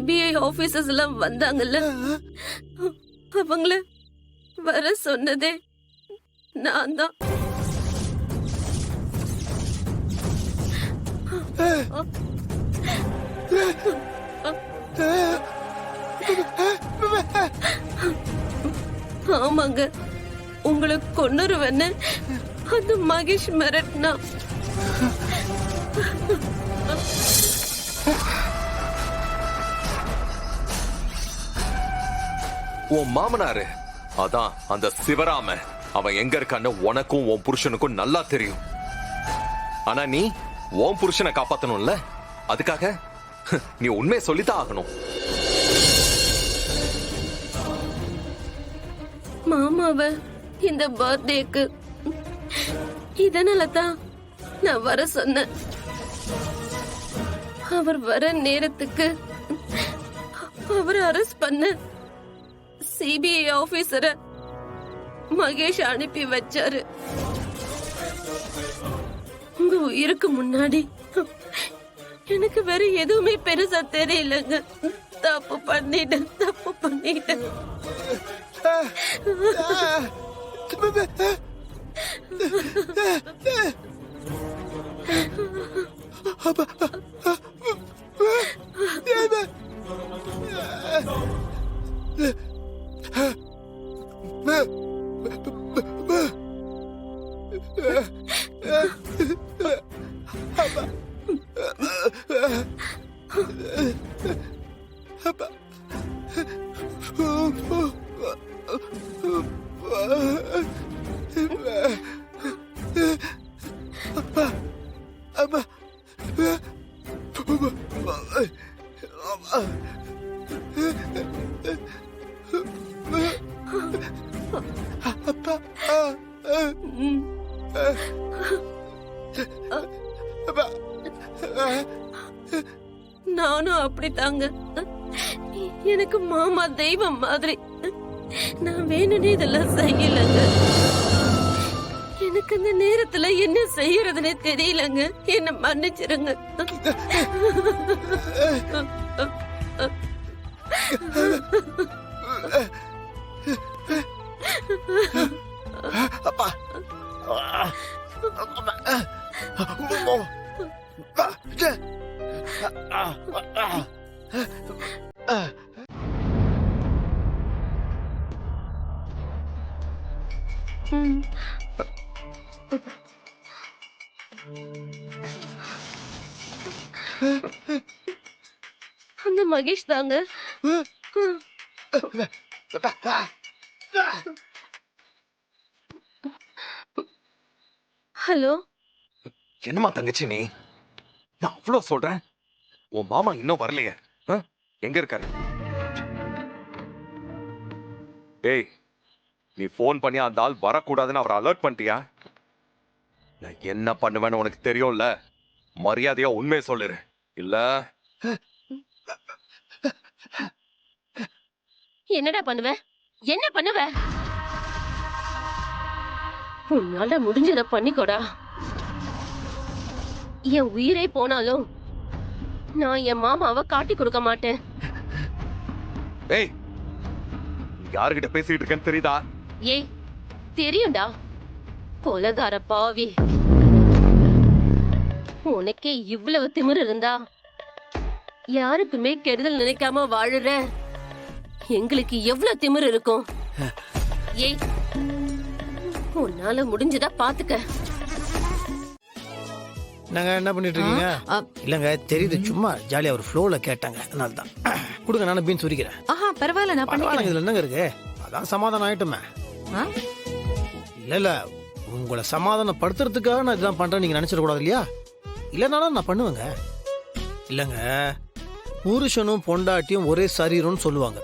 CBI officers எல்லாம் வந்தாங்கல்ல, அவங்கள வர சொன்னதே நான் தான். ஆமாங்க, உங்களை கொன்னுருவேன்னு அந்த மகேஷ் மிரட்டினா. உன் மாமனாரு அதான் அந்த சிவராம. அவன் எங்க இருக்கான்னு உனக்கும் உன் புருஷனுக்கும் நல்லா தெரியும். ஆனா நீ உன் புருஷனை காப்பாத்தணும்ல, அதுக்காக நீ உண்மையை சொல்லித்தான் ஆகணும். மாமாவ இந்த பர்த்டேக்கு இதனாலதான் நான் வர சொன்னேன். அவர் வர நேரத்துக்கு அவர் அரெஸ்ட் பண்ண சிபிஐ ஆபீசரை மகேஷ் அனுப்பி வச்சாரு. உங்க உயிருக்கு முன்னாடி எனக்கு வேற எதுவுமே பெருசா தெரியலங்க. தப்பு பண்ணிட்டேன். நானும் அப்படித்தாங்க. எனக்கு மாமா தெய்வம் மாதிரி. நான் வேணும்னே இதெல்லாம் செய்யலங்க. எனக்கு அந்த நேரத்துல என்ன செய்யறதுன்னு தெரியலங்க. என்ன மன்னிச்சிருங்க. அப்பா அந்த மகேஷ் தாங்க. ஹலோ, என்னமா தங்கச்சி நீ? நான் அவ்வளவு சொல்றேன், உன் மாமா இன்னும் வரலையே. எங்க இருக்காரு? ஏய், நீ போன் பண்ணி அந்த ஆள் வரக்கூடாதுன்னு அவரை அலர்ட் பண்ணிட்டியா? நான் என்ன பண்ணுவேன்னு உனக்கு தெரியும்ல. மரியாதையா உண்மையை சொல்லிரு, இல்ல என்னடா பண்ணுவ? என்ன பண்ணுவ? உன்னால முடிஞ்சத பண்ணிக்கோடா. என் உயிரே போனாலும் நான் என் மாமாவை காட்டி கொடுக்க மாட்டேன். ஏய், யாருகிட்ட பேசிட்டு இருக்கேன்னு தெரியுதா? ஏய், தெரியும்டா. கொலகார பாவி, உனக்கே இவ்வளவு திமிரு இருந்தா யாருக்குமே கெடுதல் நினைக்காம வாழுற எங்களுக்கு எவ்வளவு திமிரு இருக்கும்? ஏய், உன்னால முடிஞ்சதா பாத்துக்க. நாங்க என்ன பண்ணிட்டு இருக்கீங்க? இல்லங்க தெரியுது, சும்மா ஜாலியா ஒரு ஃப்ளோல கேட்டாங்க, அதனால தான். கொடுங்க, நானும் பீன்ஸ் உரிக்கிறேன். பரவாயில்ல, நான் பண்ணிக்கிறேன். இதுல என்னங்க இருக்கு? அதான் சமாதானம் ஆயிட்டுமே. இல்ல உங்களை சமாதானப்படுத்துறதுக்காக நான் இதுதான் பண்றேன் நீங்க நினைச்சிட கூடாது இல்லையா? இல்லைனாலும் நான் பண்ணுவேங்க. இல்லங்க, புருஷனும் பொண்டாட்டியும் ஒரே சரீரம்னு சொல்லுவாங்க.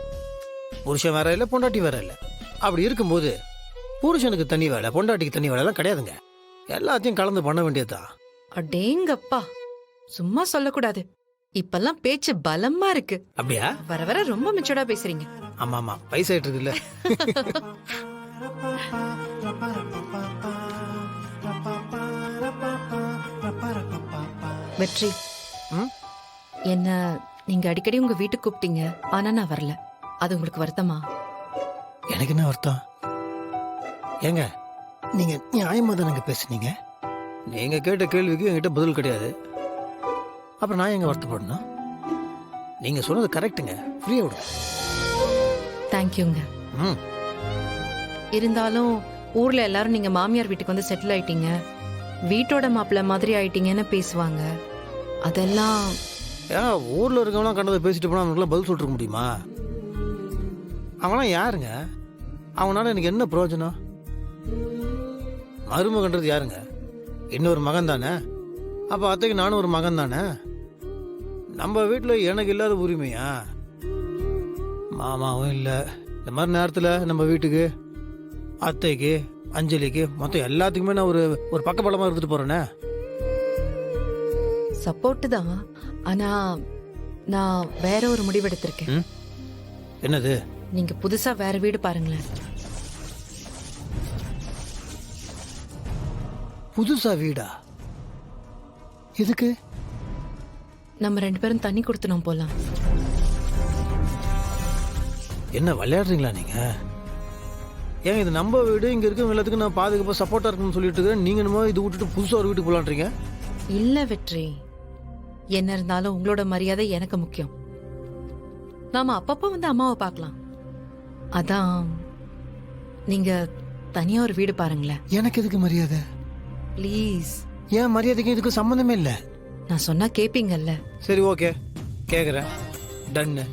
புருஷன் வேற இல்லை, பொண்டாட்டி வேற இல்லை. அப்படி இருக்கும்போது புருஷனுக்கு தனி வேலை, பொண்டாட்டிக்கு தனி வேலை எல்லாம் கிடையாதுங்க. எல்லாத்தையும் கலந்து பண்ண வேண்டியதுதான். அடேங்கப்பா, சும்மா சொல்லக்கூடாது. இப்பெல்லாம் பேச்சு பலமா இருக்கு. அப்படியா? வர வர ரொம்ப மெச்சூர்டா பேசுறீங்க. ஆமா ஆமா, வயசாயிட்டு இருக்குல்ல. வெற்றி, என்ன நீங்க அடிக்கடி உங்க வீட்டுக்கு கூப்பிட்டீங்க ஆனா நான் வரல. அது உங்களுக்கு வருத்தமா? எனக்கு என்ன அர்த்தம்? ஏங்க நீங்க நியாயமா தானங்க பேசுனீங்க. நீங்க கேட்ட கேள்விக்கு என்கிட்ட பதில் கிடையாது. அப்புறம் நான் எங்க வருத்தப்படணும்? நீங்க சொன்னது கரெக்டுங்க. ஃப்ரீயா விடுங்க. தேங்க்யூங்க. ம். இருந்தாலும் ஊர்ல எல்லாரும் நீங்க மாமியார் வீட்டுக்கு வந்து செட்டில் ஆயிட்டீங்க, வீட்டோட மாப்பிள்ளை மாதிரி ஆயிட்டீங்கன்னு பேசுவாங்க. அதெல்லாம் ஏன் ஊர்ல இருக்கவங்களாம் கண்டதை பேசிட்டு போனா அவங்களுக்குலாம் பதில் சொல்லிருக்க முடியுமா? அவங்களாம் யாருங்க? அவனால எனக்கு என்ன பிரயோஜனம்? மருமகன்றது யாருங்க? இன்னொரு மகன் தானே. அப்ப அத்தைக்கு நானும் ஒரு மகன் தானே. நம்ம வீட்டில் எனக்கு இல்லாத உரிமையா? மாமாவும் இல்லை. இந்த மாதிரி நேரத்தில் நம்ம வீட்டுக்கு அத்தைக்கு அஞ்சலிக்கு மொத்தம் எல்லாத்துக்குமே நான் ஒரு பக்கபலமாக இருந்துட்டு போறேனே. சப்போர்ட் தான். ஆனா நான் வேற ஒரு முடிவு எடுத்திருக்கேன். என்னது? நீங்க புதுசா வேற வீடு பாருங்களேன். புதுசா வீடா? எதுக்கு? நம்ம 2 பேரும் தண்ணி கொடுத்துனோம் போலாம். என்ன விளையாடுறீங்களா நீங்க? ஏன் இது நம்ம வீடு, இங்க இருக்க எல்லாத்துக்கும் நான் பாதுகாப்பா சப்போர்ட்டா இருக்குன்னு சொல்லிட்டு இருக்கேன். நீங்க என்னமோ இது விட்டுட்டு புதுசா ஒரு வீட்டுக்கு போலான்றீங்க. இல்ல வெற்றி, என்ன இருந்தாலும் உங்களோட மரியாதை எனக்கு முக்கியம். நாம அப்பப்போ வந்து அம்மாவை பார்க்கலாம். அதான் நீங்க தனியா ஒரு வீடு பாருங்களேன். எனக்கு எதுக்கு மரியாதை? ப்ளீஸ். ஏன் மரியாதைக்கு இதுக்கு சம்மந்தமே இல்லை. நான் சொன்னா கேப்பீங்கல்ல. சரி ஓகே, கேக்குறேன். டன்னு.